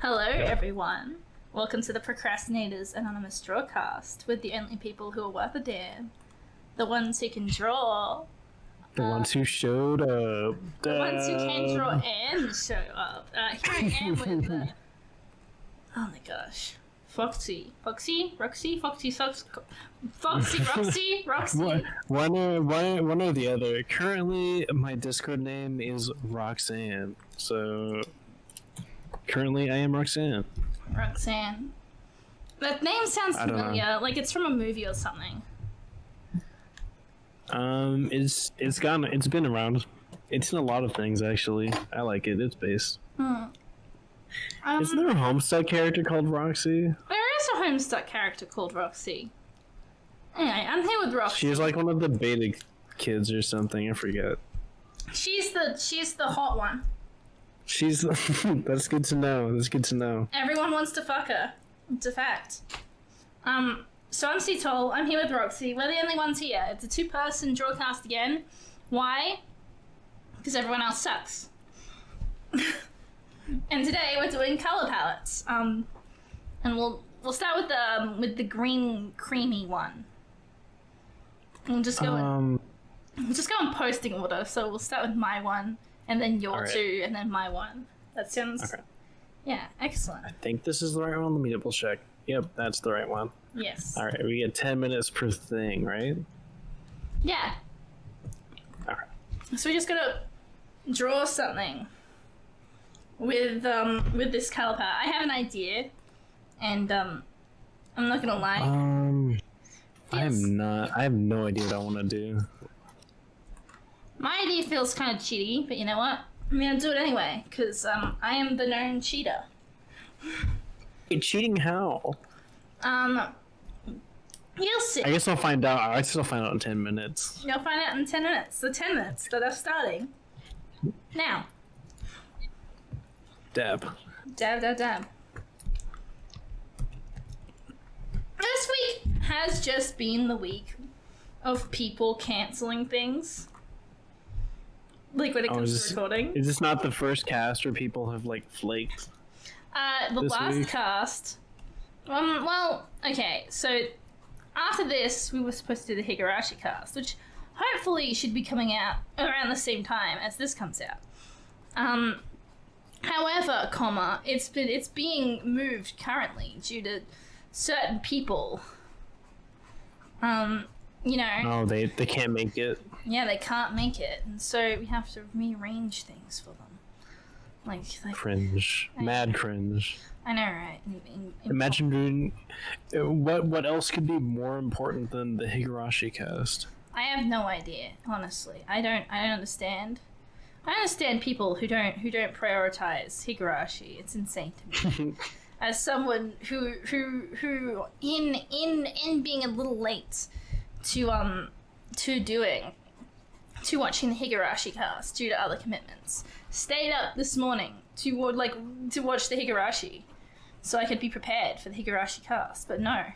Hello, everyone. Welcome to the Procrastinators Anonymous Drawcast with the only people who are worth a damn. The ones who can draw. The ones who showed up. The ones who can draw and show up. Here I am with oh my gosh. Foxy. Foxysocks. Roxy. One or the other. Currently, my Discord name is Roxanne. So, currently, I am Roxanne. Roxanne. That name sounds familiar. Like it's from a movie or something. It's been around. It's in a lot of things actually. I like it. It's based. Isn't there a Homestuck character called Roxy? There is a Homestuck character called Roxy. Anyway, I'm here with Roxy. She's like one of the beta kids or something. I forget. She's the hot one. She's that's good to know. That's good to know. Everyone wants to fuck her. It's a fact. So I'm Cetol. I'm here with Roxy. We're the only ones here. It's a two-person drawcast again. Why? Because everyone else sucks. And today we're doing color palettes. And we'll start with the green creamy one. We'll just go in posting order. So we'll start with my one, and then your two, and then my one. That sounds okay. Yeah, excellent. I think this is the right one. Let me double check. Yep, that's the right one. Yes. All right, we get 10 minutes per thing, right? Yeah. Okay. So we just gotta draw something with this color palette. I have an idea, and I'm not gonna lie. I have no idea what I want to do. My idea feels kind of cheaty, but you know what? I'm gonna do it anyway, because I am the known cheater. Hey, cheating how? You'll see. I guess I'll find out. I guess I'll find out in 10 minutes. You'll find out in 10 minutes. The 10 minutes that are starting now. Dab. Dab. This week has just been the week of people cancelling things. Like when it comes to recording. Is this not the first cast where people have like flaked? The last cast. Well, okay, so after this, we were supposed to do the Higurashi cast, which hopefully should be coming out around the same time as this comes out. However, it's being moved currently due to certain people. You know. Oh, they can't make it. Yeah, they can't make it, and so we have to rearrange things for them. Like cringe, mad cringe. I know, right? Imagine doing what else could be more important than the Higurashi cast? I have no idea, honestly. I don't understand. I understand people who don't prioritize Higurashi. It's insane to me. As someone who in being a little late to watching the Higurashi cast due to other commitments, stayed up this morning to watch the Higurashi, so I could be prepared for the Higurashi cast. But no,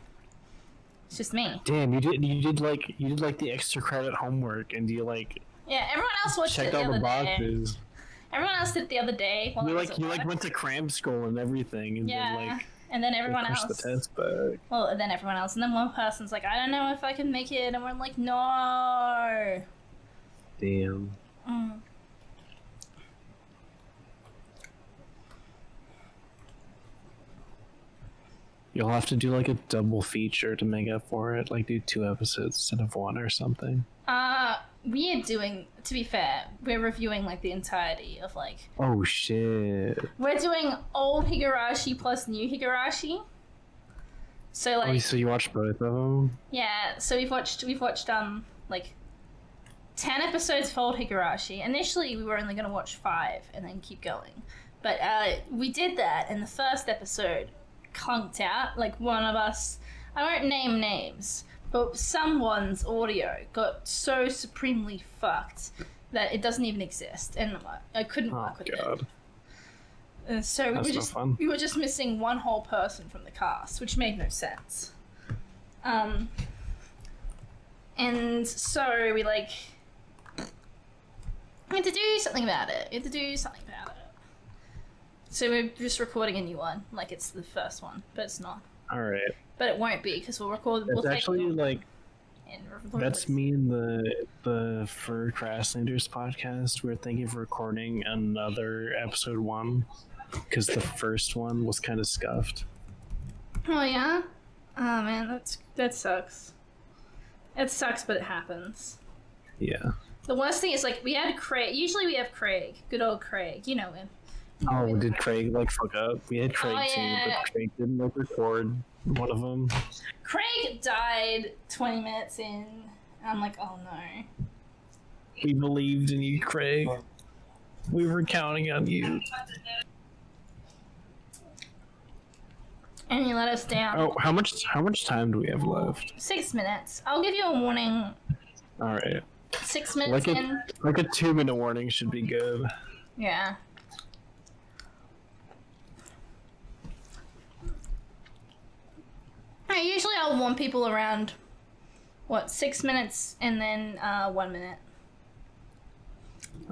it's just me. Damn, you did the extra credit homework, and you everyone else watched it the other day. Everyone else did it the other day. You went to cram school and everything, and and then everyone else pushed the test back. Well, and then everyone else, and then one person's like, I don't know if I can make it, and we're like, no. Damn. You'll have to do a double feature to make up for it. Do 2 episodes instead of 1 or something. We are doing, to be fair, we're reviewing the entirety of Oh shit. We're doing old Higurashi plus new Higurashi. So so you watched both of them? Yeah, so we've watched 10 episodes of old Higurashi. Initially we were only gonna watch 5 and then keep going. But we did that, and the first episode clunked out. One of us, I won't name names, but someone's audio got so supremely fucked that it doesn't even exist, and I couldn't work with it. And so we were just missing one whole person from the cast, which made no sense. And so we had to do something about it. So we're just recording a new one, like it's the first one, but it's not. All right. But it won't be because we'll record. It's actually like that's this. me and the Procrastinators podcast. We're thinking of recording another episode 1 because the first one was kind of scuffed. Oh yeah. Oh man, that sucks. It sucks, but it happens. Yeah. The worst thing is like we had Craig. Usually we have Craig, good old Craig. You know him. Oh, did Craig like fuck up? We had Craig too, but Craig didn't like record one of them. Craig died 20 minutes in. And I'm like, oh no. We believed in you, Craig. We were counting on you. And you let us down. Oh, how much time do we have left? 6 minutes. I'll give you a warning. All right. 6 minutes in. Like a 2-minute warning should be good. Yeah. I'll warn people around 6 minutes and then 1 minute.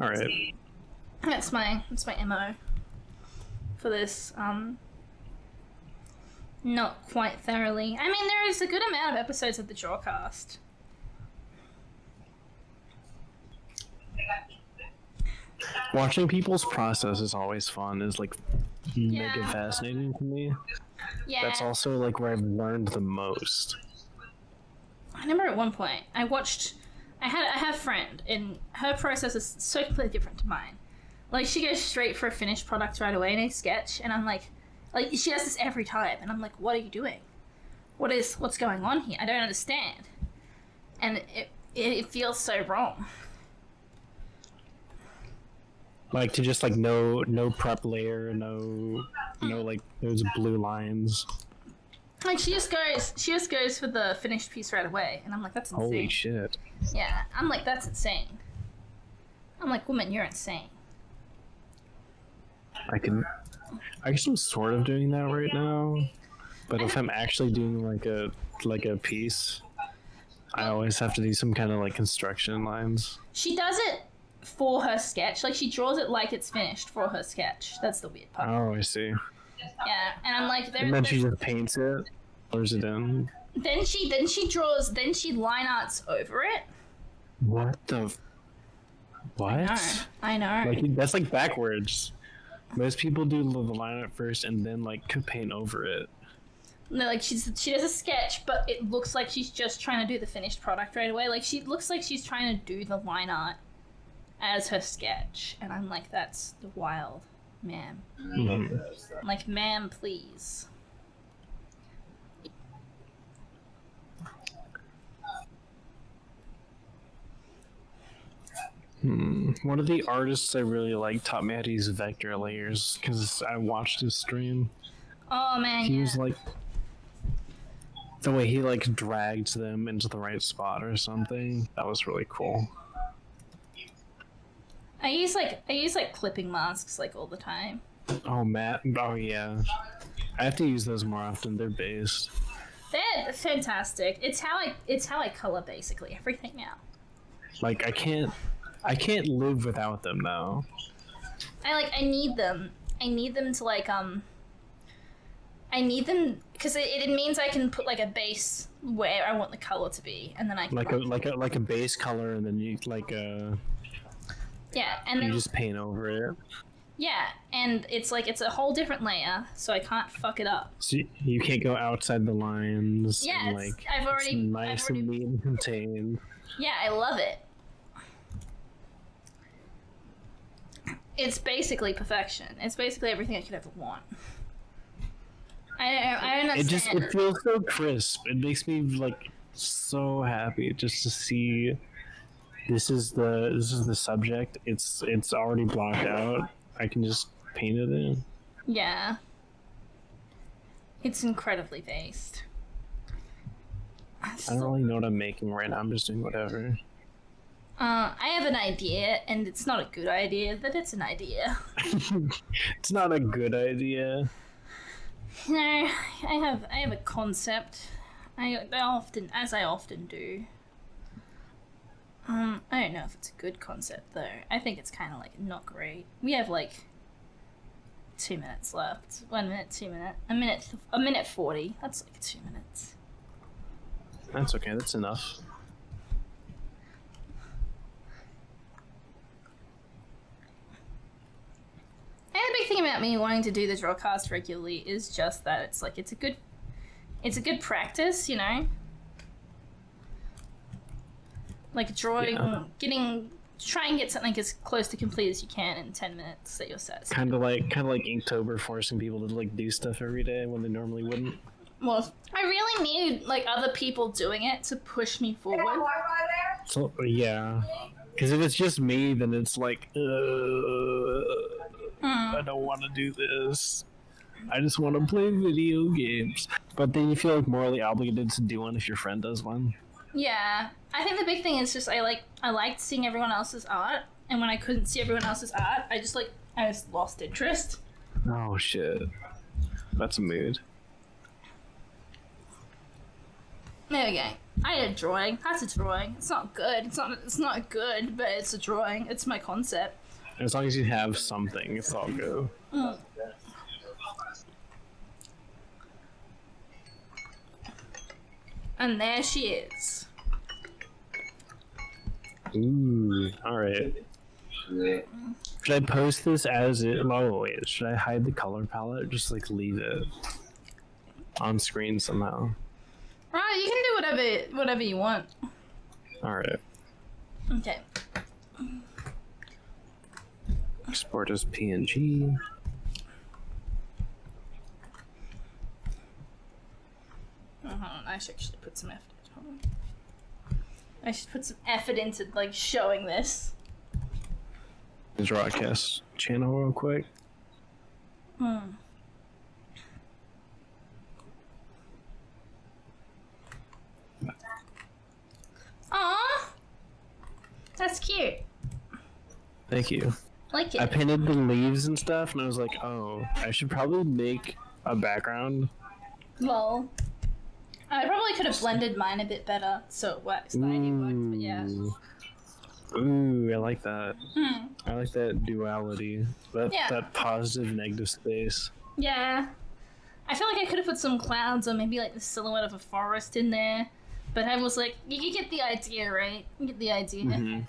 All right. That's my MO for this. Not quite thoroughly. I mean, there is a good amount of episodes of the Drawcast. Watching people's process is always fun. Is like mega fascinating to me. Yeah. That's also like where I've learned the most. I remember at one point I have a friend and her process is so completely different to mine. Like she goes straight for a finished product right away in a sketch, and I'm like she does this every time, and I'm like, what are you doing? What's going on here? I don't understand. And it feels so wrong. Like to just like no prep layer, no like those blue lines. Like she just goes for the finished piece right away, and I'm like, that's insane. Holy shit. Yeah, I'm like, that's insane. I'm like, woman, you're insane. I guess I'm sort of doing that right now, but if I'm actually doing like a piece, I always have to do some kind of like construction lines. She does it for her sketch, like she draws it like it's finished for her sketch. That's the weird part. Oh, I see. Yeah, and I'm like, and then she just paints it, colors it in. Then she line arts over it. What the? What? I know. Like that's like backwards. Most people do the line art first and then like paint over it. No, like she does a sketch, but it looks like she's just trying to do the finished product right away. Like she looks like she's trying to do the line art as her sketch, and I'm like, that's wild, ma'am. Mm-hmm. I'm like, ma'am, please. One of the artists I really like taught me how to use vector layers because I watched his stream. Oh man, he was like the way he like dragged them into the right spot or something. That was really cool. I use like clipping masks like all the time. Oh, Matt. Oh yeah. I have to use those more often. They're based. They're fantastic. It's how I color basically everything now. Like I can't live without them now. I need them. I need them to like I need them because it means I can put like a base where I want the color to be, and then I can like a base color, and then you like yeah, and then you just paint over it. Yeah, and it's a whole different layer, so I can't fuck it up. So you can't go outside the lines. Yeah, and, like, I've already and neat and contained. Yeah, I love it. It's basically perfection. It's basically everything I could ever want. I understand. It feels so crisp. It makes me like so happy just to see. This is the subject. It's already blocked out. I can just paint it in. Yeah. It's incredibly based. I don't really know what I'm making right now. I'm just doing whatever. I have an idea, and it's not a good idea, but it's an idea. It's not a good idea. No, I have a concept. I often do. I don't know if it's a good concept though. I think it's kind of like not great. We have like 2 minutes left. 1 minute, 2 minutes. A minute 40. That's like 2 minutes. That's okay. That's enough. And the big thing about me wanting to do the Drawcast regularly is just that it's like it's a good practice, you know. Like drawing, try and get something as close to complete as you can in 10 minutes that you're set. Kind of like Inktober forcing people to like do stuff every day when they normally wouldn't. Well, I really need like other people doing it to push me forward. So yeah, because if it's just me, then it's like, I don't want to do this. I just want to play video games. But then you feel like morally obligated to do one if your friend does one. Yeah, I think the big thing is just I liked seeing everyone else's art, and when I couldn't see everyone else's art, I just lost interest. Oh shit, that's a mood. There we go. I did a drawing. That's a drawing. It's not good. It's not good, but it's a drawing. It's my concept. As long as you have something, it's all good. And there she is. Ooh, alright. Should I post this as it? Oh, wait. Should I hide the color palette or just, like, leave it on screen somehow? Right, you can do whatever you want. Alright. Okay. Export as PNG. I should actually put some effort. Hold on. I should put some effort into like showing this. The Drawcast channel real quick. Aww, that's cute. Thank you. Like it. I painted the leaves and stuff, and I was like, oh, I should probably make a background. Well, I probably could have blended mine a bit better, so it works. The idea worked, but yeah. Ooh, I like that. I like that duality. That positive negative space. Yeah. I feel like I could have put some clouds or maybe like the silhouette of a forest in there. But I was like, you get the idea, right? You get the idea.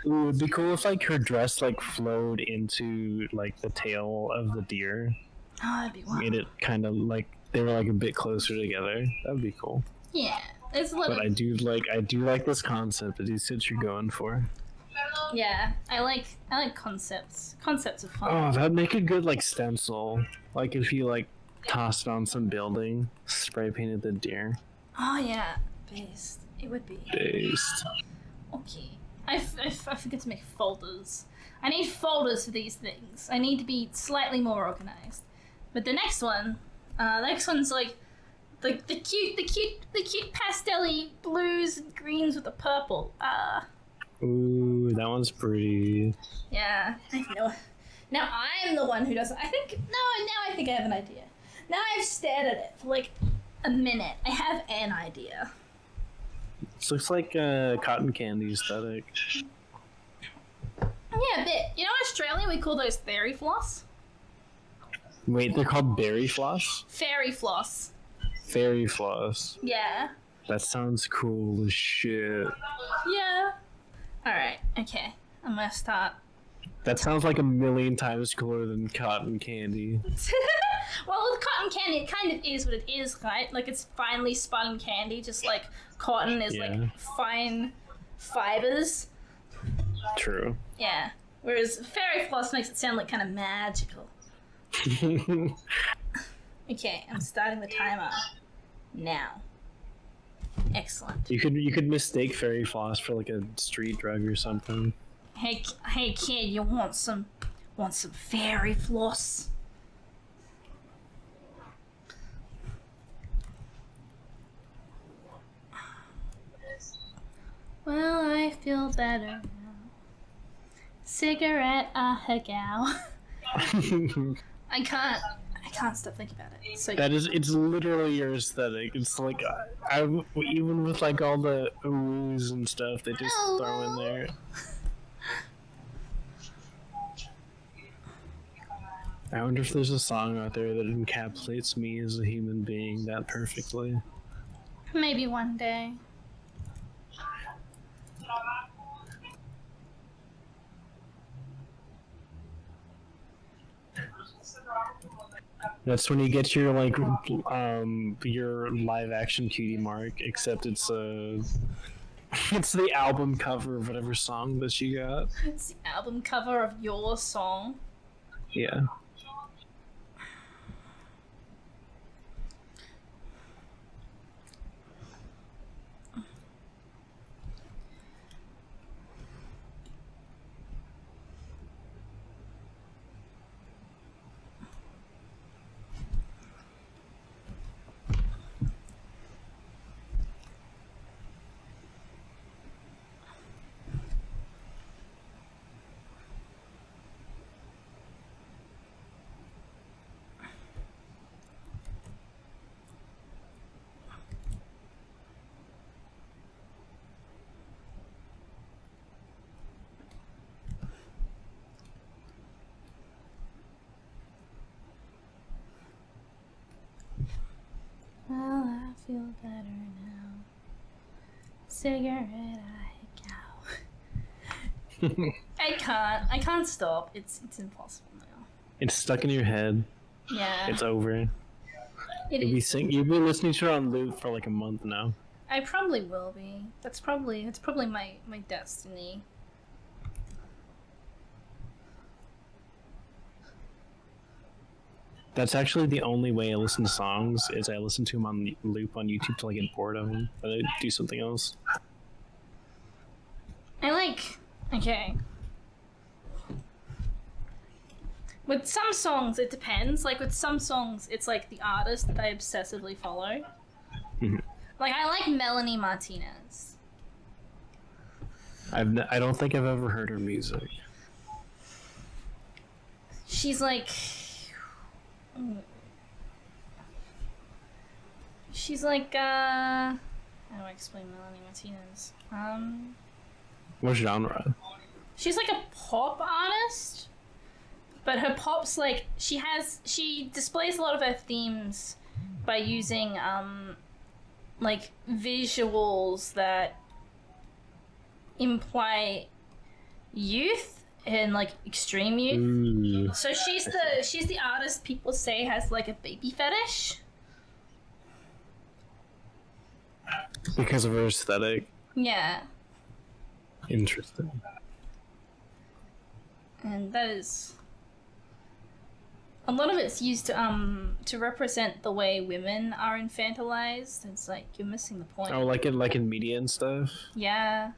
Ooh, it'd be cool if like her dress like flowed into like the tail of the deer. Oh, that'd be wild. Made it kind of like they were like a bit closer together. That'd be cool. Yeah, it's a little. But I do like this concept. I do see what you're going for. Yeah, I like concepts. Concepts are fun. Oh, that'd make a good like stencil. Like if you like tossed it on some building, spray painted the deer. Oh yeah, based. It would be. Based. Okay. I forget to make folders. I need folders for these things. I need to be slightly more organized. But the next one's like the cute pastel-y blues and greens with the purple. Ooh, that one's pretty. Yeah, I know. Now I'm the one who doesn't. Now I think I have an idea. Now I've stared at it for like a minute. I have an idea. This looks like a cotton candy aesthetic. Yeah, a bit. You know, in Australia we call those fairy floss. Wait, they're called berry floss? Fairy floss. Fairy floss. Yeah. That sounds cool as shit. Yeah. Alright, okay. I'm gonna start. That sounds like a million times cooler than cotton candy. Well, with cotton candy, it kind of is what it is, right? Like, it's finely spun candy, just like cotton is like fine fibers. True. Yeah. Whereas fairy floss makes it sound like kind of magical. Okay, I'm starting the timer now. Excellent. You could mistake fairy floss for like a street drug or something. Hey kid, you want some fairy floss? Well, I feel better now. Cigarette a gal. I can't stop thinking about it. So it's literally your aesthetic. It's like I even with like all the oohs and stuff they just throw in there. I wonder if there's a song out there that encapsulates me as a human being that perfectly. Maybe one day. That's when you get your like your live action cutie mark, except it's it's the album cover of whatever song that she got. It's the album cover of your song. Yeah. Well, I feel better now. Cigarette, I go. I can't stop. It's impossible now. It's stuck in your head. Yeah. It's over. You've been listening to it on loop for like a month now. I probably will be. It's probably my destiny. That's actually the only way I listen to songs is I listen to them on loop on YouTube till I get bored of them, but I do something else. Okay. With some songs, it depends. Like with some songs, it's like the artist that I obsessively follow. Mm-hmm. Like I like Melanie Martinez. I don't think I've ever heard her music. She's like how do I explain Melanie Martinez? What genre? She's like a pop artist, but her pop's like she displays a lot of her themes by using like visuals that imply youth and like extreme youth. Ooh. So she's the artist people say has like a baby fetish. Because of her aesthetic. Yeah. Interesting. And that is a lot of it's used to represent the way women are infantilized. It's like you're missing the point. Oh, like in media and stuff? Yeah.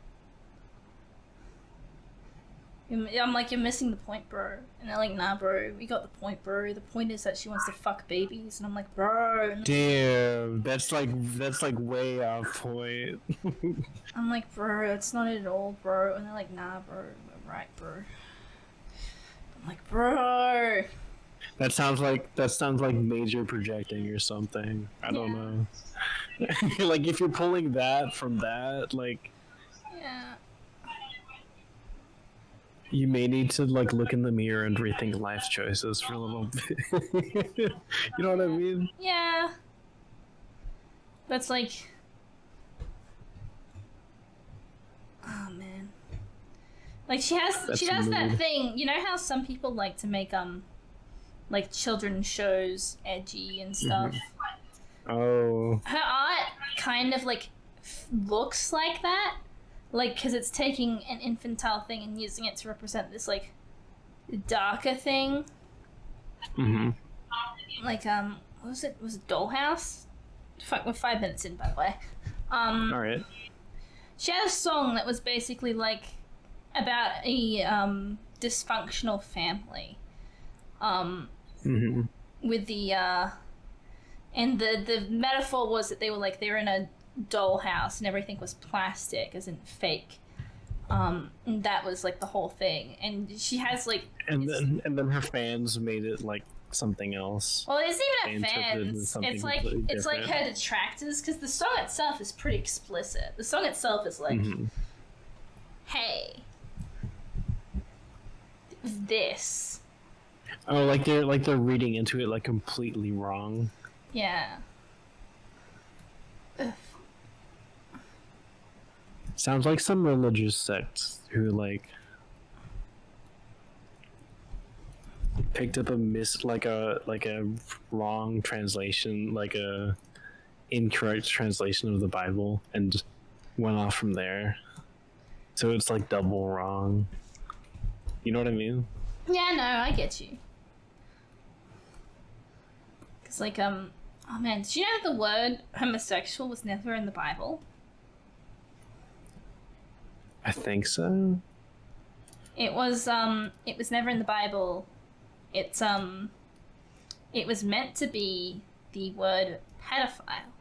I'm like, you're missing the point, bro. And they're like, nah, bro, we got the point, bro. The point is that she wants to fuck babies. And I'm like, bro. Damn, that's like way off point. I'm like, bro, that's not it at all, bro. And they're like, nah, bro, we're right, bro. I'm like, bro. That sounds like major projecting or something. I don't know. Like if you're pulling that from that, like. Yeah. You may need to like look in the mirror and rethink life choices for a little bit. You know what I mean? Yeah. That's like, oh man. Like she does that thing. You know how some people like to make like children's shows edgy and stuff. Mm-hmm. Oh. Her art kind of like looks like that. Like, because it's taking an infantile thing and using it to represent this, like, darker thing. Mm-hmm. Like, what was it? Was it Dollhouse? Fuck, we're 5 minutes in, by the way. Alright. She had a song that was basically, like, about a, dysfunctional family. Mm-hmm. With the, and the metaphor was that they were in a dollhouse and everything was plastic as in fake, and that was like the whole thing. And she has like and then her fans made it like something else. Well, it's even her fans, it's like her detractors, because the song itself is pretty explicit. The song itself is like, hey, this. Oh, like they're reading into it like completely wrong. Yeah. Ugh. Sounds like some religious sect who like picked up a wrong translation, like a incorrect translation of the Bible, and just went off from there. So it's like double wrong. You know what I mean? Yeah, no, I get you. Cause like oh man, did you know that the word homosexual was never in the Bible? I think so. It was never in the Bible. It was meant to be the word pedophile.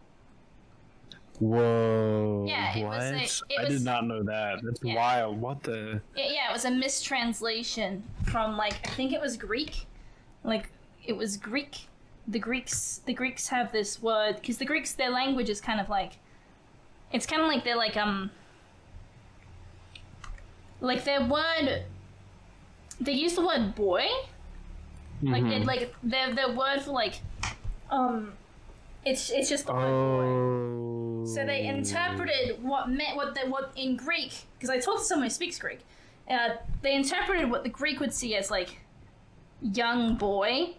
Whoa! Yeah, what? I was did not know that. That's wild. What the? Yeah, it was a mistranslation from like I think it was Greek. Like it was Greek. The Greeks have this word because the Greeks their language is kind of like it's kind of like they're like their word they use the word boy. Like they like their word for like it's just the word boy. So they interpreted what in Greek because I talked to someone who speaks Greek. They interpreted what the Greek would see as like young boy,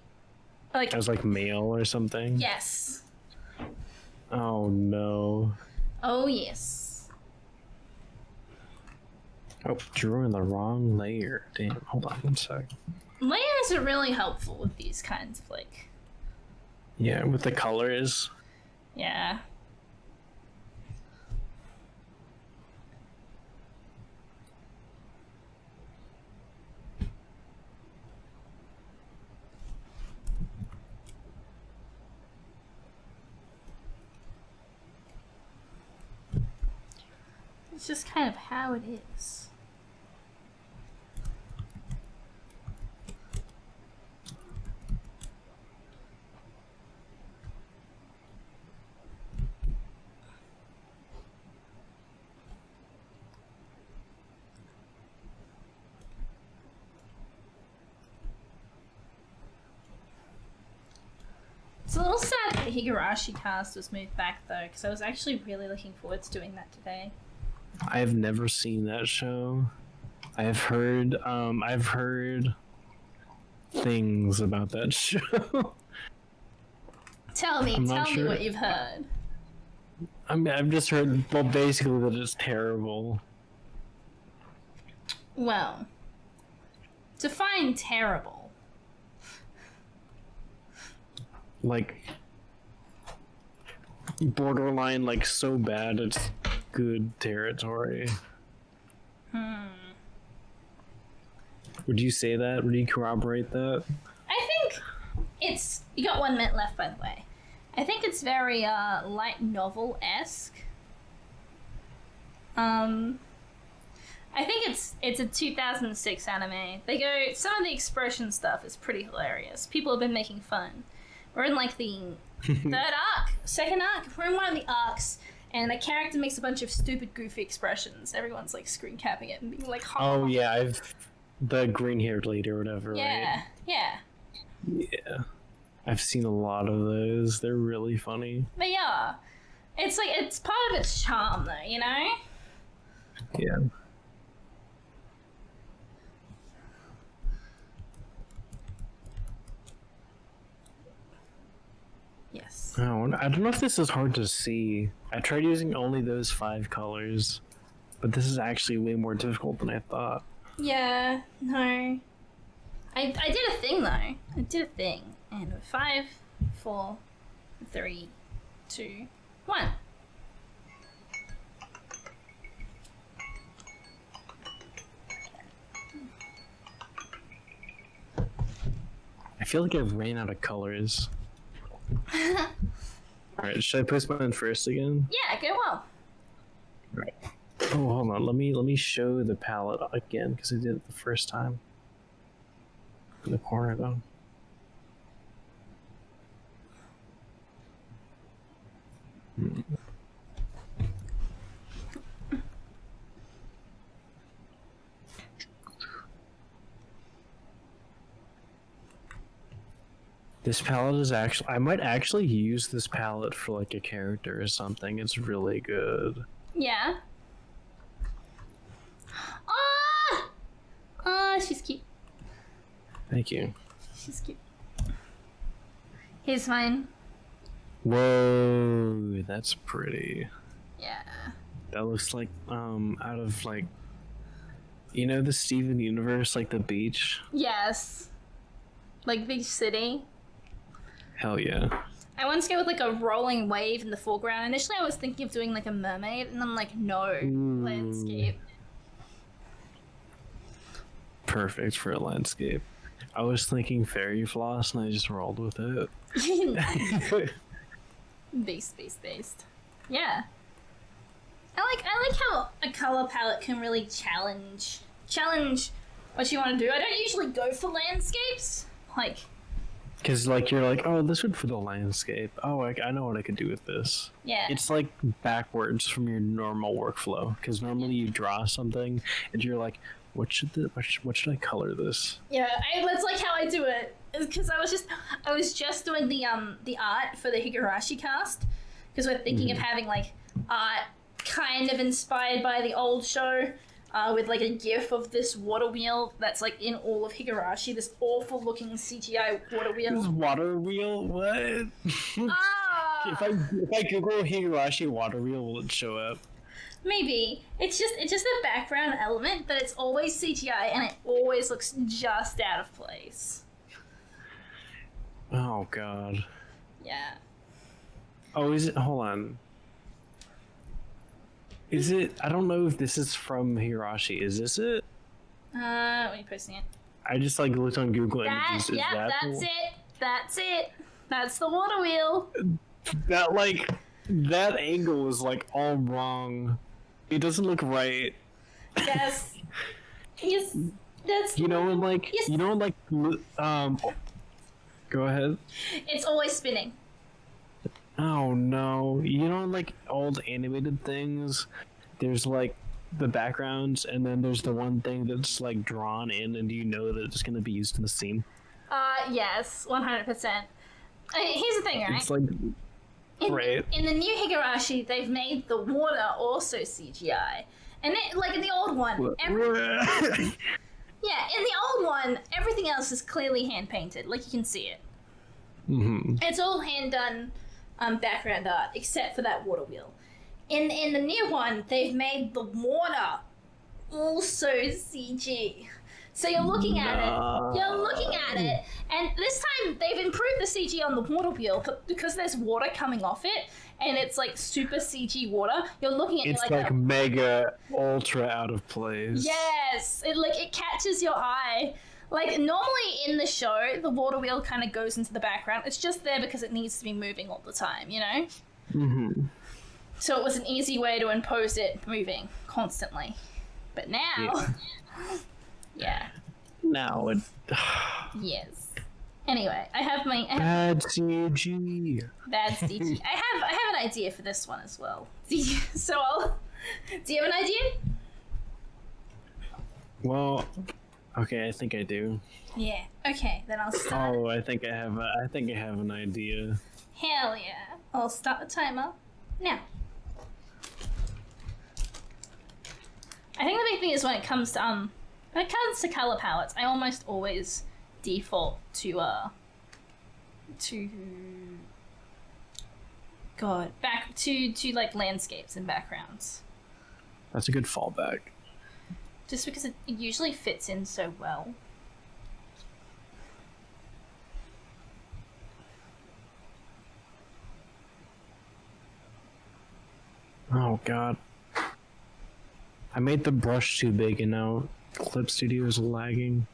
like as like male or something. Yes. Oh no. Oh yes. Oh, drew in the wrong layer. Damn. Hold on one sec. Layers are really helpful with these kinds of like. Yeah, with the colors. Yeah. It's just kind of how it is. It's a little sad that the Higurashi cast was moved back though, because I was actually really looking forward to doing that today. I've never seen that show. I've heard things about that show. Tell me what you've heard. I've just heard, well, basically that it's terrible. Well, define terrible. Like, borderline, like, so bad it's good territory. Would you say that? Would you corroborate that? I think it's... You got 1 minute left, by the way. I think it's very, light novel-esque. I think it's a 2006 anime. They go... Some of the expression stuff is pretty hilarious. People have been making fun. We're in, like, the second arc. We're in one of the arcs, and a character makes a bunch of stupid, goofy expressions. Everyone's, like, screen capping it and being like, oh, yeah, the green-haired lady or whatever, right? Yeah. Yeah. I've seen a lot of those. They're really funny. They are. It's like, it's part of its charm, though, you know? Yeah. Yes. Oh, I don't know if this is hard to see. I tried using only those 5 colors, but this is actually way more difficult than I thought. Yeah, no. I did a thing, though. I did a thing. And with 5, 4, 3, 2, 1. I feel like I've ran out of colors. Alright, should I post mine first again? Yeah, go well. Alright. Oh, hold on. Let me show the palette again, because I did it the first time. In the corner, though. This palette is actually. I might actually use this palette for like a character or something. It's really good. Yeah. Ah! Ah, she's cute. Thank you. She's cute. Here's mine. Whoa, that's pretty. Yeah. That looks like out of like, you know, the Steven Universe, like the beach. Yes. Like Beach City. Hell yeah. I want to go with like a rolling wave in the foreground. Initially I was thinking of doing like a mermaid, and I'm like, no, landscape. Perfect for a landscape. I was thinking fairy floss and I just rolled with it. Based. Yeah. I like how a color palette can really challenge what you want to do. I don't usually go for landscapes. Like, because like you're like, oh, this would fit a landscape. Oh, I know what I could do with this. yeah. It's like backwards from your normal workflow. Because normally you draw something and you're like, what should I color this? Yeah, that's like how I do it. Because I was just doing the art for the Higurashi cast. Because we're thinking of having like art kind of inspired by the old show, with like a gif of this water wheel that's like in all of Higurashi. This awful looking CGI water wheel. This water wheel? What? Ah! If I Google Higurashi water wheel, will it show up? Maybe. It's just a background element, but it's always CGI and it always looks just out of place. Oh god. Yeah. Oh, is it? Hold on. Is it? I don't know if this is from Higurashi. Is this it? When are you posting it? I just like looked on Google Images. Is that that's it. That's it. That's the water wheel. That like that angle is like all wrong. It doesn't look right. Yes. Yes. That's You know, and like yes. you know, like Go ahead. It's always spinning. Oh no! You know, like old animated things. There's like the backgrounds, and then there's the one thing that's like drawn in, and you know that it's gonna be used in the scene. Yes, 100%. Here's the thing, right? It's like right. In the new Higurashi, they've made the water also CGI, and like in the old one, yeah, in the old one, everything else is clearly hand painted, like you can see it. Mm-hmm. It's all hand done background art, except for that water wheel. In the new one, they've made the water also CG. So you're looking at it, and this time they've improved the CG on the water wheel, but because there's water coming off it, and it's like super CG water, you're looking at it It's like like mega ultra out of place. yes, it catches your eye. Like, normally in the show, the water wheel kind of goes into the background. It's just there because it needs to be moving all the time, you know? Mm-hmm. So it was an easy way to impose it moving constantly. But now... Yeah. Now it... Yes. Anyway, I have my... Bad CG. Bad CG. I have an idea for this one as well. So I'll... Do you have an idea? Well... Okay, I think I do. Yeah. Okay, then I'll start. Oh, I think I have an idea. Hell yeah. I'll start the timer now. I think the big thing is when it comes to color palettes, I almost always default to back to like landscapes and backgrounds. That's a good fallback. Just because it usually fits in so well. Oh god. I made the brush too big and now Clip Studio is lagging.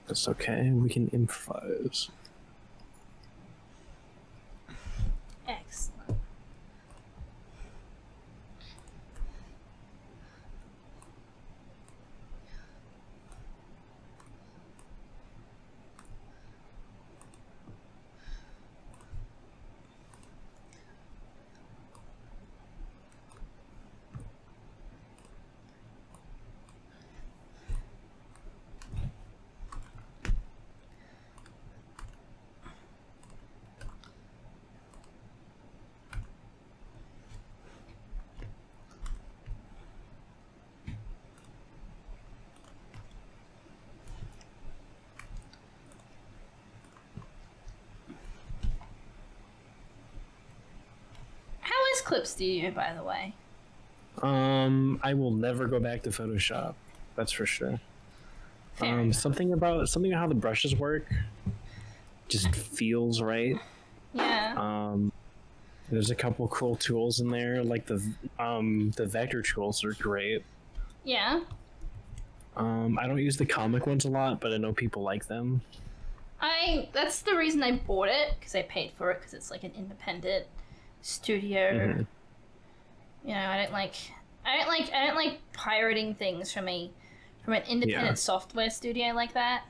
That's okay, we can improvise. Excellent. Clip Studio, by the way? I will never go back to Photoshop. That's for sure. Something about how the brushes work just feels right. Yeah. There's a couple cool tools in there, like the vector tools are great. Yeah. I don't use the comic ones a lot, but I know people like them. That's the reason I bought it, because I paid for it, because it's like an independent studio. Mm-hmm. You know, I don't like pirating things from an independent software studio like that.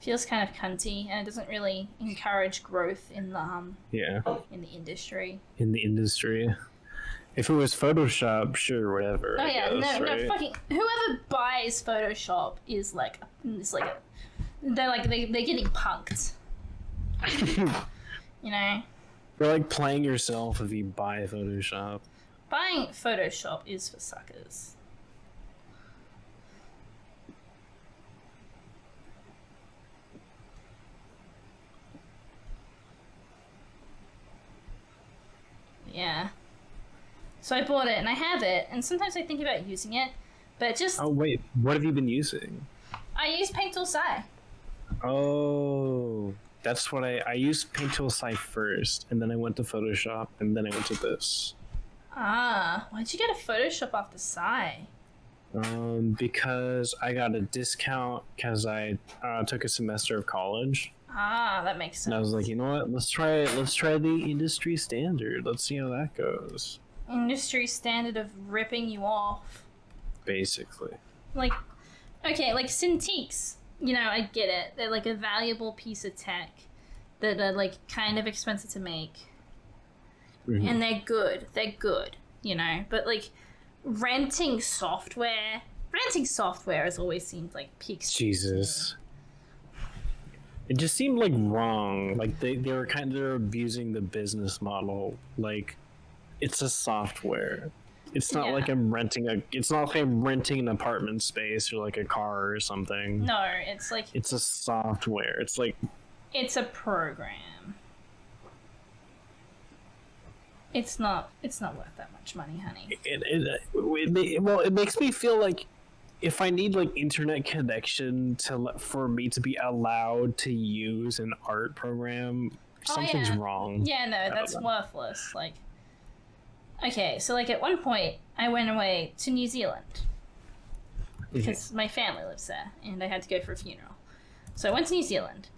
Feels kind of cunty, and it doesn't really encourage growth in the in the industry. In the industry. If it was Photoshop, sure, whatever. Oh yeah, guess, no, right? fucking whoever buys Photoshop is they're getting punked. You know, You're like playing yourself if you buy Photoshop. buying Photoshop is for suckers. Yeah. So I bought it and I have it, and sometimes I think about using it, but just Oh wait, what have you been using? I use Paint Tool Sci. Oh, that's what I used Paint Tool Sci first, and then I went to Photoshop, and then I went to this. Ah, why'd you get a Photoshop after Sci? Because I got a discount because I took a semester of college. Ah, that makes sense. And I was like, you know what? Let's try the industry standard. Let's see how that goes. Industry standard of ripping you off. Basically. Like, okay, like Cintiqs. You know, I get it. They're like a valuable piece of tech that are like kind of expensive to make. Mm-hmm. And they're good. They're good, you know. But like renting software has always seemed like peak. Jesus. It just seemed like wrong. Like they're abusing the business model. Like it's a software. It's not like I'm renting an apartment space or like a car or something. No, it's like it's a software. It's like it's a program. It's not worth that much money, honey. It makes me feel like if I need like internet connection for me to be allowed to use an art program, something's wrong. Yeah, no, that's worthless. Like, okay, so like at one point I went away to New Zealand because my family lives there, and I had to go for a funeral. So I went to New Zealand.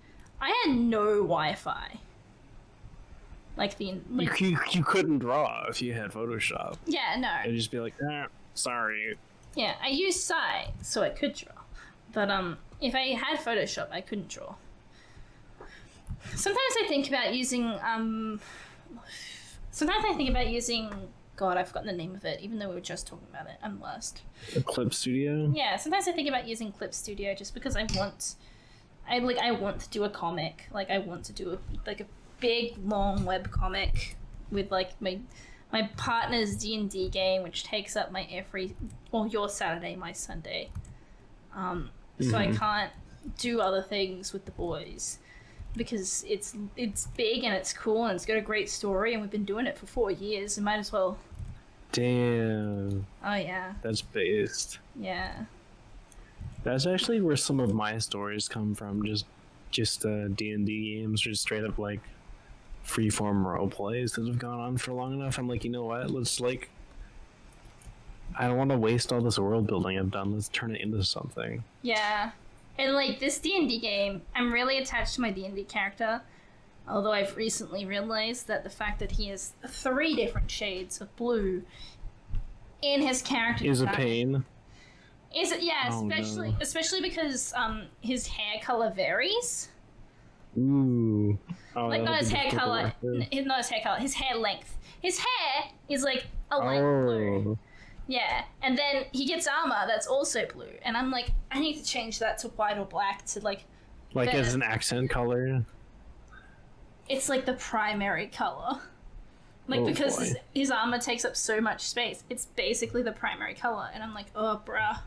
I had no Wi-Fi. You couldn't draw if you had Photoshop. Yeah, no. It'd just be like, sorry. Yeah, I used Sci, so I could draw. But if I had Photoshop, I couldn't draw. Sometimes I think about using God, I've forgotten the name of it, even though we were just talking about it. I'm lost. A Clip Studio? Yeah, sometimes I think about using Clip Studio just because I want to do a comic. Like, I want to do a big, long web comic with, like, my partner's D&D game, which takes up your Saturday, my Sunday. So I can't do other things with the boys because it's big and it's cool and it's got a great story and we've been doing it for 4 years and might as well. Damn. Oh yeah. That's based. Yeah. That's actually where some of my stories come from. Just D&D games, or just straight up like freeform role plays that have gone on for long enough. I'm like, you know what? I don't want to waste all this world building I've done. Let's turn it into something. Yeah. And like this D&D game, I'm really attached to my D&D character. Although I've recently realized that the fact that he has 3 different shades of blue in his character is a pain. Is it? Yeah, especially because his hair color varies. Ooh. Oh, like not his hair color, not his hair color, his hair length. His hair is like a light blue. Yeah, and then he gets armor that's also blue, and I'm like, I need to change that to white or black to like as an accent color. It's like the primary color, like because his armor takes up so much space. It's basically the primary color, and I'm like, oh, bruh,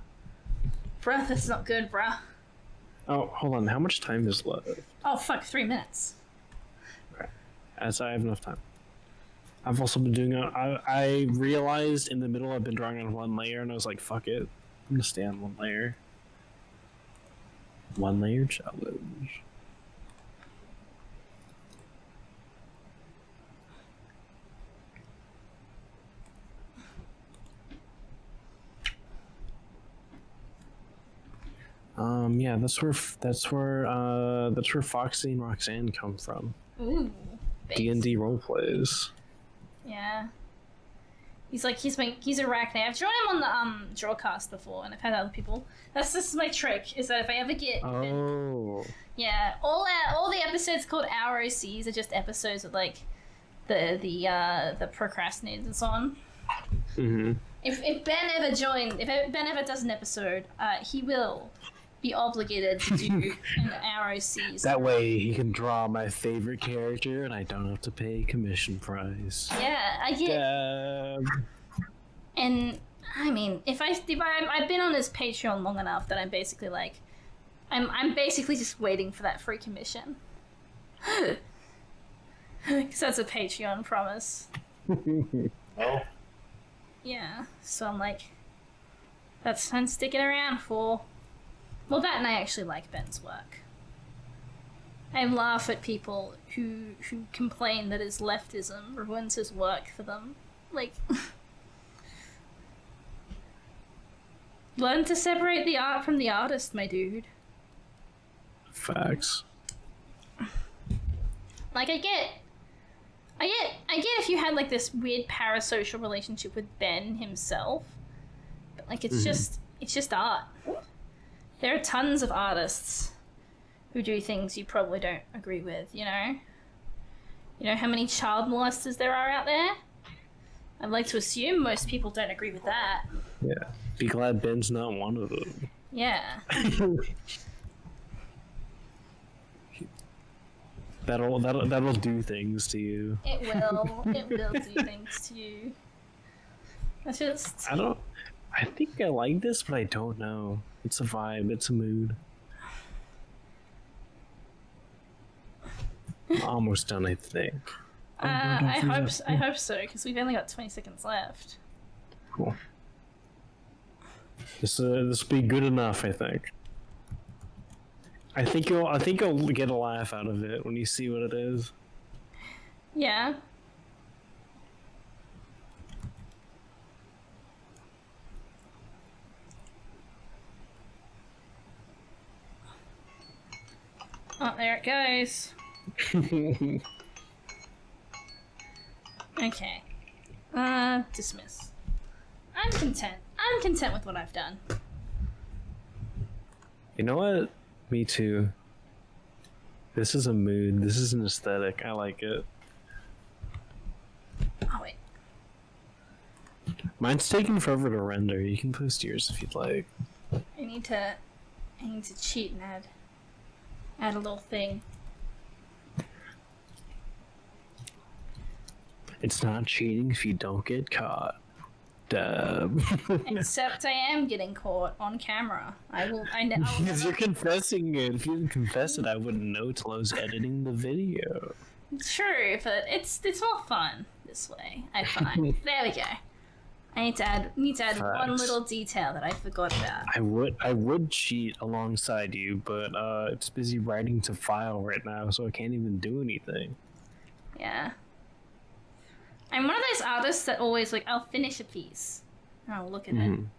that's not good, bruh. Oh, hold on. How much time is left? Oh fuck, 3 minutes. As I have enough time. I've also been doing. I realized in the middle I've been drawing on one layer, and I was like, "Fuck it, I'm gonna stay on one layer." One layer challenge. Yeah, that's where Foxy and Roxanne come from. Ooh. D&D roleplays. Yeah. He's a arachnid. I've drawn him on the Drawcast before, and I've had other people. This is my trick. Is that if I ever get yeah, all the episodes called Our OCs are just episodes with like the procrastinators on. Mm-hmm. If Ben ever does an episode, he will be obligated to do an Our OCs. That way he can draw my favorite character, and I don't have to pay commission price. Yeah, I get. And I mean, if I've been on his Patreon long enough that I'm basically like, I'm basically just waiting for that free commission. Because that's a Patreon promise. Oh. Yeah, so I'm like, that's what I'm sticking around for. Well, that and I actually like Ben's work. I laugh at people who complain that his leftism ruins his work for them. Like, learn to separate the art from the artist, my dude. Facts. Like, I get if you had like this weird parasocial relationship with Ben himself, but like it's just art. There are tons of artists who do things you probably don't agree with, you know? You know how many child molesters there are out there? I'd like to assume most people don't agree with that. Yeah. Be glad Ben's not one of them. Yeah. That'll do things to you. It will. It will do things to you. That's just... I think I like this, but I don't know. It's a vibe. It's a mood. Almost done, I think. I hope so, because we've only got 20 seconds left. Cool. This will be good enough, I think. I think you'll get a laugh out of it when you see what it is. Yeah. Oh, there it goes. Okay. Dismiss. I'm content. I'm content with what I've done. You know what? Me too. This is a mood. This is an aesthetic. I like it. Oh, wait. Mine's taking forever to render. You can post yours if you'd like. I need to cheat and add a little thing. It's not cheating if you don't get caught. Dub. Except I am getting caught on camera. I know. Because you're confessing it. If you didn't confess it, I wouldn't know till I was editing the video. True, but it's more fun this way, I find. There we go. I need to add one little detail that I forgot about. I would cheat alongside you, but it's busy writing to file right now, so I can't even do anything. Yeah. I'm one of those artists that always, like, I'll finish a piece, and I'll look at it, and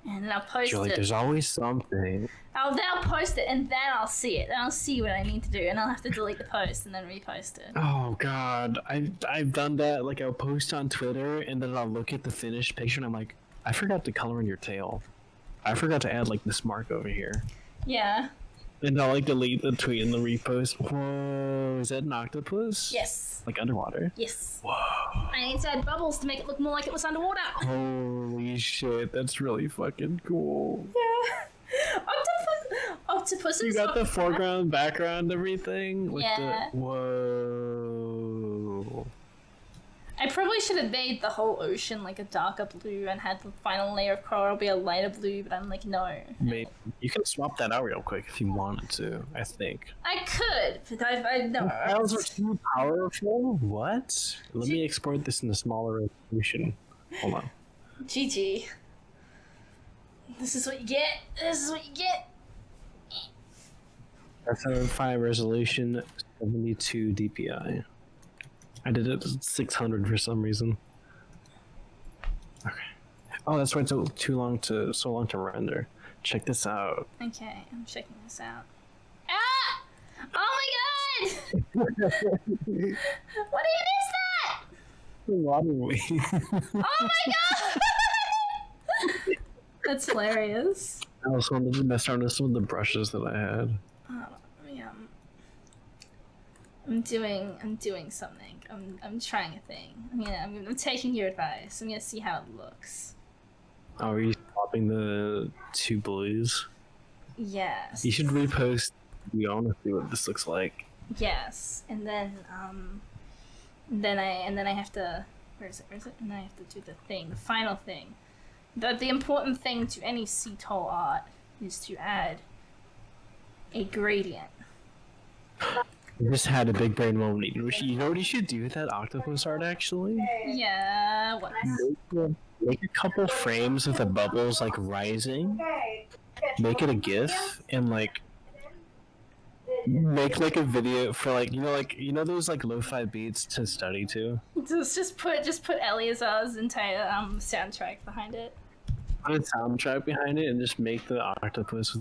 then I'll post You're like, it. there's always something. Then I'll post it, and then I'll see it. Then I'll see what I need to do, and I'll have to delete the post and then repost it. Oh, God. I've done that. Like, I'll post on Twitter, and then I'll look at the finished picture, and I'm like, I forgot to color in your tail. I forgot to add, like, this mark over here. Yeah. And I'll, like, delete the tweet and the repost. Whoa, is that an octopus? Yes. Like, underwater? Yes. Whoa. I need to add bubbles to make it look more like it was underwater. Holy shit, that's really fucking cool. Yeah. Octopuses. You got the foreground, background, everything? With yeah. Whoa. I probably should have made the whole ocean like a darker blue and had the final layer of coral be a lighter blue, but I'm like, no. Maybe you can swap that out real quick if you wanted to. I think. I could, but I no. Files are too powerful. What? Let me export this in a smaller resolution. Hold on. GG. This is what you get. This is what you get. F5 resolution, 72 DPI. I did it at 600 for some reason. Okay. Oh, that's why it took so long to render. Check this out. Okay, I'm checking this out. Ah! Oh my god! What even is that? Water wave. Oh my god! That's hilarious. I also wanted to mess around with some of the brushes that I had. Yeah. I'm doing something. I'm trying a thing. I'm taking your advice. I'm gonna see how it looks. Oh, are you swapping the two blues? Yes. You should repost. We all want to see what this looks like. Yes, and then I have to. Where is it? And then I have to do the final thing. The important thing to any CTOL art is to add a gradient. You just had a big brain moment. You know what you should do with that octopus art, actually? Yeah, what? Make a couple frames with the bubbles, like, rising. Make it a GIF, and, like, make, like, a video for, like, you know those, like, lo-fi beats to study to? Just put Eleazar's entire soundtrack behind it. Put a soundtrack behind it, and just make the octopus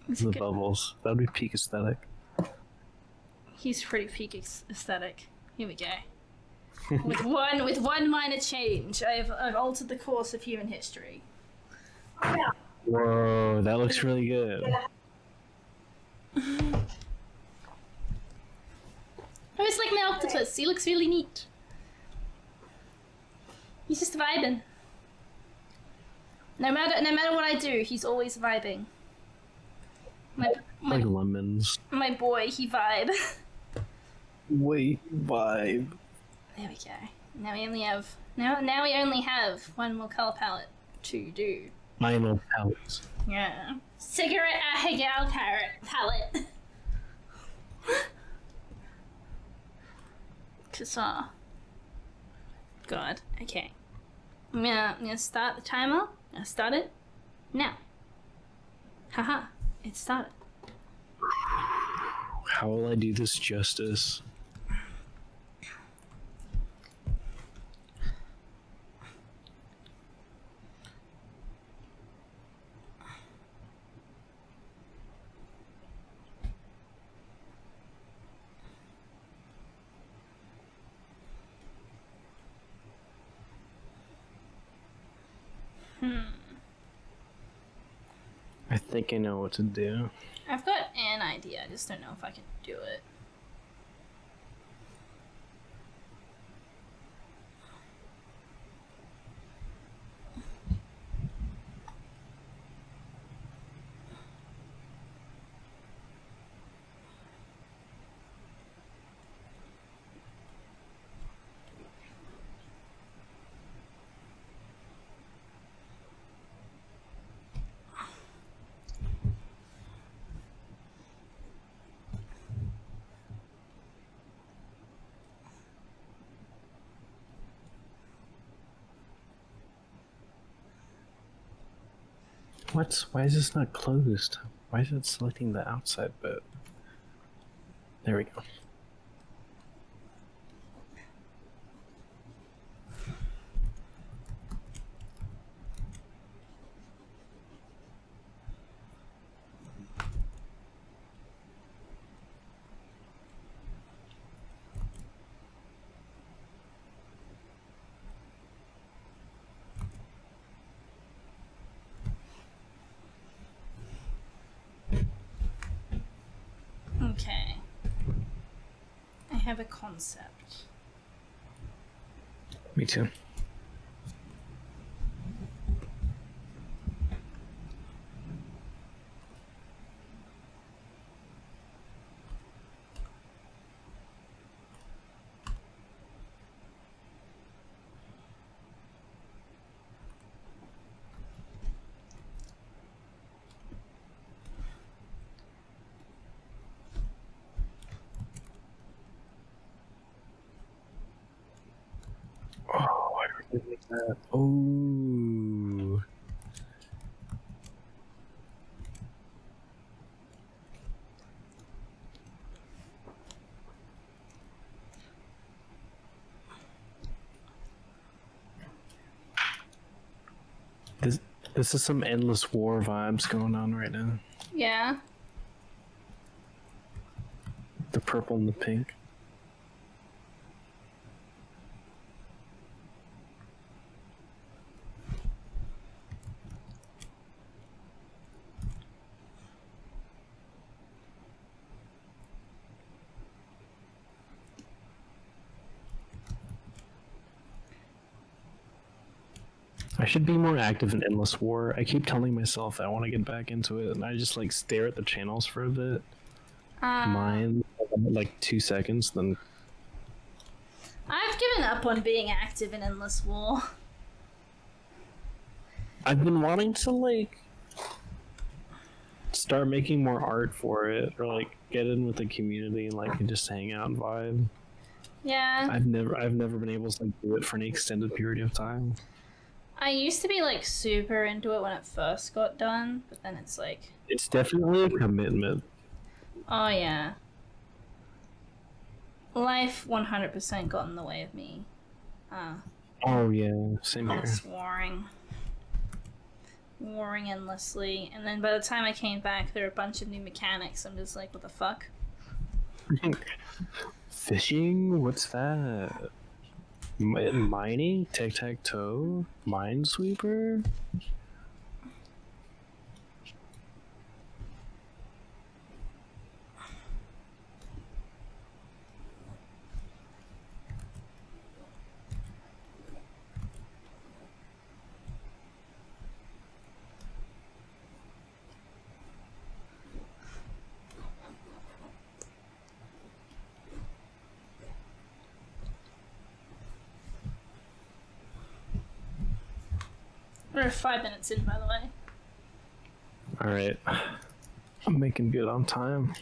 with the bubbles. That would be peak aesthetic. He's pretty peak aesthetic. Here we go. with one minor change, I've altered the course of human history. Whoa, that looks really good. Oh, it's like my octopus. He looks really neat. He's just vibing. No matter what I do, he's always vibing. Like lemons. My boy, he vibe. Wait, vibe. There we go. Now we only have one more color palette to do. Final palettes. Yeah. Cigarette Ahigal palette. God. Okay. I'm gonna start the timer. I'm gonna start it now. Haha. It started. How will I do this justice? I think I know what to do. I've got an idea, I just don't know if I can do it. What? Why is this not closed? Why is it selecting the outside bit? There we go. Okay. I have a concept. Me too. that? Oh. This is some endless war vibes going on right now. Yeah. The purple and the pink. I should be more active in Endless War. I keep telling myself I want to get back into it, and I just like stare at the channels for a bit. Mine, like 2 seconds, then. I've given up on being active in Endless War. I've been wanting to like start making more art for it, or like get in with the community and like just hang out and vibe. Yeah. I've never been able to like do it for any extended period of time. I used to be like super into it when it first got done, but then it's like... It's definitely a commitment. Oh yeah. Life 100% got in the way of me. Oh yeah, same here. Just warring endlessly, and then by the time I came back there were a bunch of new mechanics. I'm just like, what the fuck? Fishing? What's that? Mining? Tic-tac-toe? Minesweeper? We're 5 minutes in, by the way. Alright. I'm making good on time.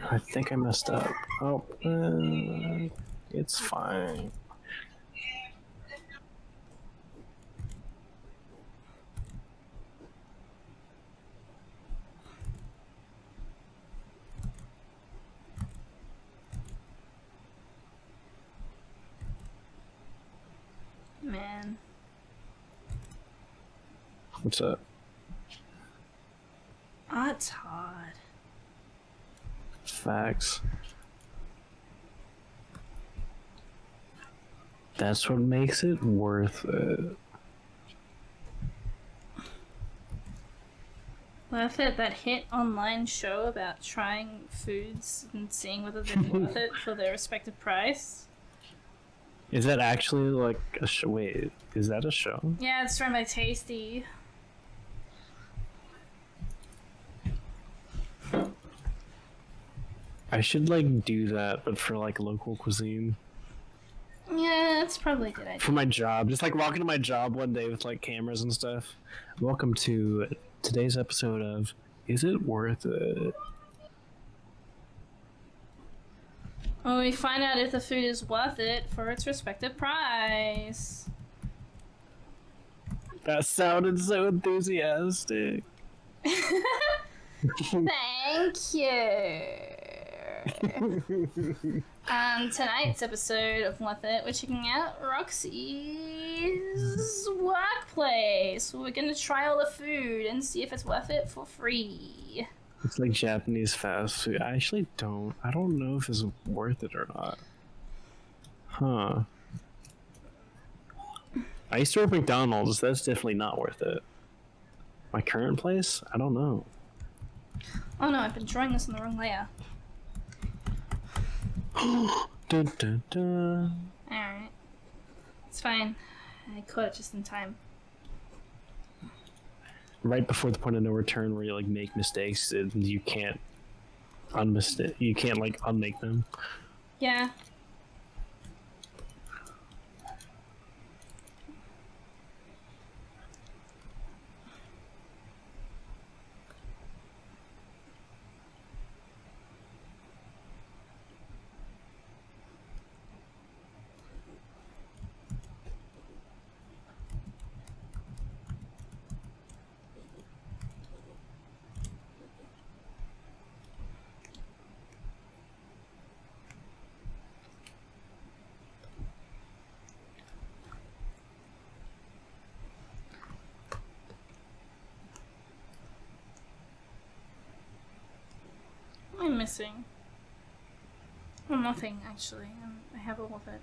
I think I messed up. Oh, it's fine. Man. What's up? Oh, it's hard. Facts. That's what makes it worth it. Worth it, that hit online show about trying foods and seeing whether they're worth it for their respective price. Is that actually like a show? Wait, is that a show? Yeah, it's run by Tasty. I should like do that, but for like local cuisine. Yeah, that's probably a good idea. For my job, just like walking to my job one day with like cameras and stuff. Welcome to today's episode of Is It Worth It? When we find out if the food is worth it for its respective price. That sounded so enthusiastic. Thank you. Tonight's episode of Worth It, we're checking out Roxy's workplace. We're gonna try all the food and see if it's worth it for free. It's like Japanese fast food. I don't know if it's worth it or not. Huh. I used to work at McDonald's. That's definitely not worth it. My current place? I don't know. Oh no, I've been drawing this in the wrong layer. Dun, dun, dun. Alright. It's fine. I caught it just in time. Right before the point of no return where you like make mistakes and you can't unmake them. Yeah. I'm missing. Well, nothing actually. I have all of it.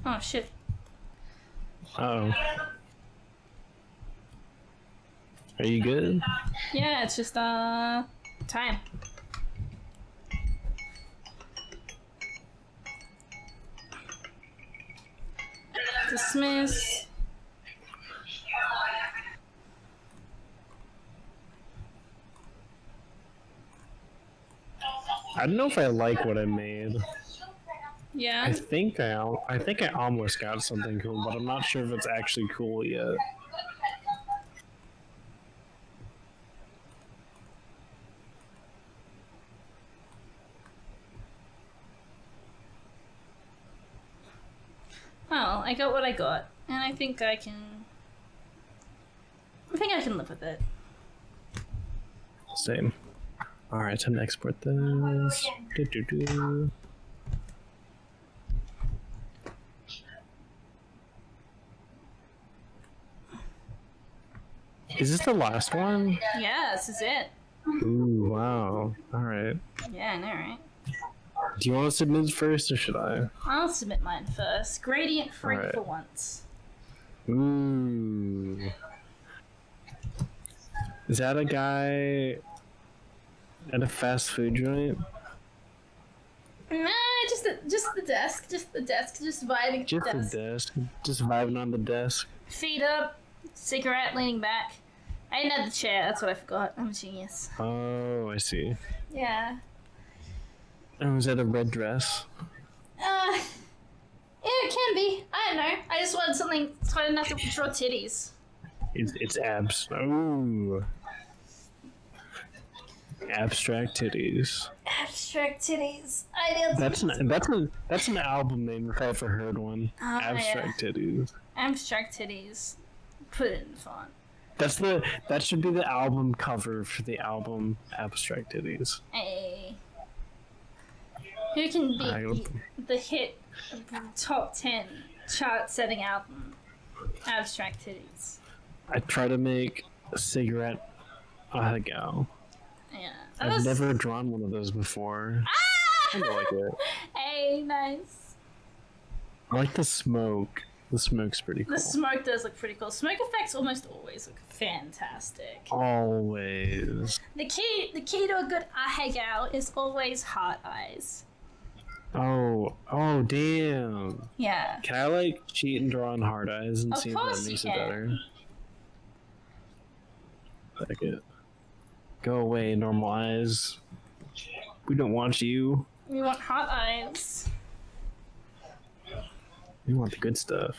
Oh shit. Uh-oh. Are you good? Yeah, it's just time. Dismiss. I don't know if I like what I made. Yeah. I think I almost got something cool, but I'm not sure if it's actually cool yet. Well, I got what I got, and I think I can live with it. Same. Alright, time to export this. Do-do-do. Is this the last one? Yeah, this is it. Ooh, wow. Alright. Yeah, I know, right? Do you want to submit first, or should I? I'll submit mine first. Gradient free Alright. for once. Ooh. Is that a guy at a fast food joint? Nah, just the desk. Just vibing Just desk. the desk. Just vibing on the desk. Feet up, cigarette leaning back. I didn't have the chair, that's what I forgot. I'm a genius. Oh, I see. Yeah. Oh, is that a red dress? Yeah, it can be. I don't know. I just wanted something so I didn't have to draw titties. It's abs. Ooh. Abstract titties. Abstract titties. That's an album name if I ever heard one. Oh, Abstract titties. Abstract titties. Put it in font. That should be the album cover for the album Abstract Titties. Hey. Who can beat the hit top 10 chart-setting album, Abstract Titties? I try to make a cigarette a gal. Yeah. I've never drawn one of those before. Ah! I like it. Hey, nice. I like the smoke. The smoke's pretty cool. The smoke does look pretty cool. Smoke effects almost always look fantastic. Always. The key to a good ahegao is always heart eyes. Oh, damn. Yeah. Can I, like, cheat and draw on hard eyes and Of see if that course makes you it can. better? Like it. Go away, normal eyes. We don't want you. We want heart eyes. We want the good stuff.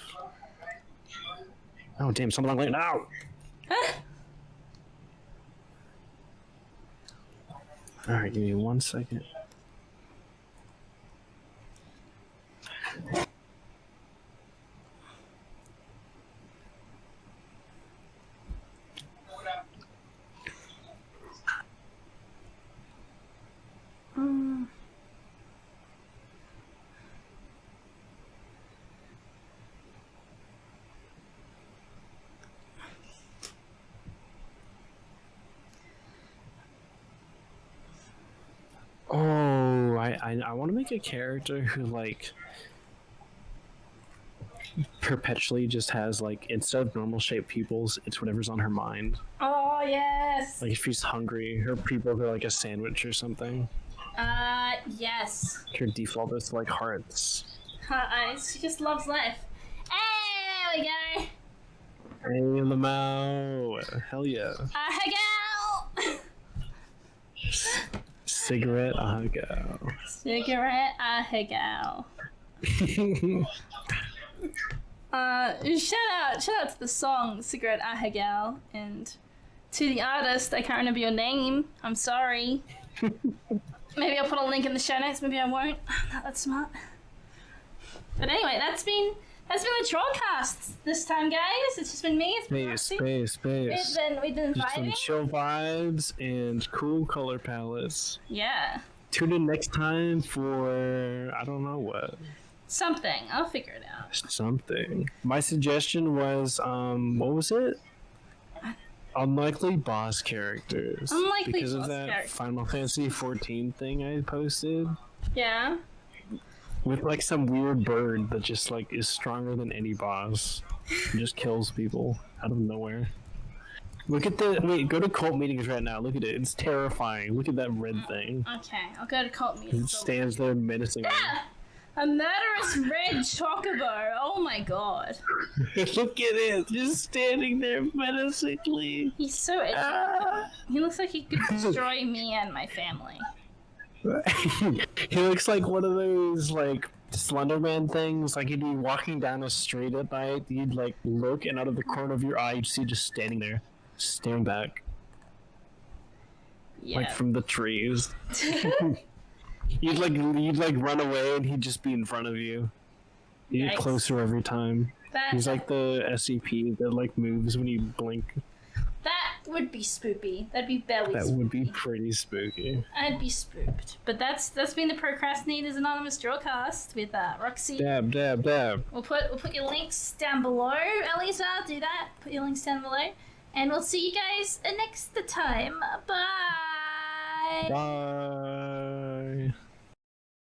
Oh, damn, something like now. Alright, give me 1 second. Oh, I want to make a character who, like, perpetually just has, like, instead of normal shaped pupils, it's whatever's on her mind. Oh, yes. Like, if she's hungry, her pupils are like a sandwich or something. Yes. Her default is, like, hearts. Heart eyes. She just loves life. Hey, there we go. Hey, Lamau. Hell yeah. Ahegao. Cigarette, go. Cigarette ahegao. Shout out to the song Cigarette Ahegao, and to the artist, I can't remember your name. I'm sorry. Maybe I'll put a link in the show notes, maybe I won't. I'm not that smart. But anyway, that's been the Drawcast this time, guys. It's just been me. It's been Foxy. Space. We've been Just some vibing. chill vibes and cool color palettes. Yeah. Tune in next time for I don't know what. Something. I'll figure it out. Something. My suggestion was what was it? Unlikely boss characters. Unlikely because boss of that characters. Final Fantasy 14 thing I posted. Yeah. With like some weird bird that just like is stronger than any boss. And just kills people out of nowhere. Look at go to cult meetings right now. Look at it. It's terrifying. Look at that red thing. Okay, I'll go to cult It meetings. stands there menacingly. Ah! A murderous red chocobo. Oh my god. Look at it. Just standing there menacingly. He's so edgy. Ah. He looks like he could destroy me and my family. He looks like one of those like Slenderman things. Like he'd be walking down a street at night. You'd like look, and out of the corner of your eye, you'd see just standing there, staring back, Yeah. like from the trees. you'd like run away, and he'd just be in front of you. You get Yikes. closer every time. He's like the SCP that like moves when you blink. That would be spoopy. That'd be belly That spoopy. would be pretty spooky. I'd be spooked. But that's been the Procrastinators Anonymous Drawcast with Roxy. Dab, dab, dab. We'll put your links down below. Elisa, do that. Put your links down below. And we'll see you guys next time. Bye. Bye.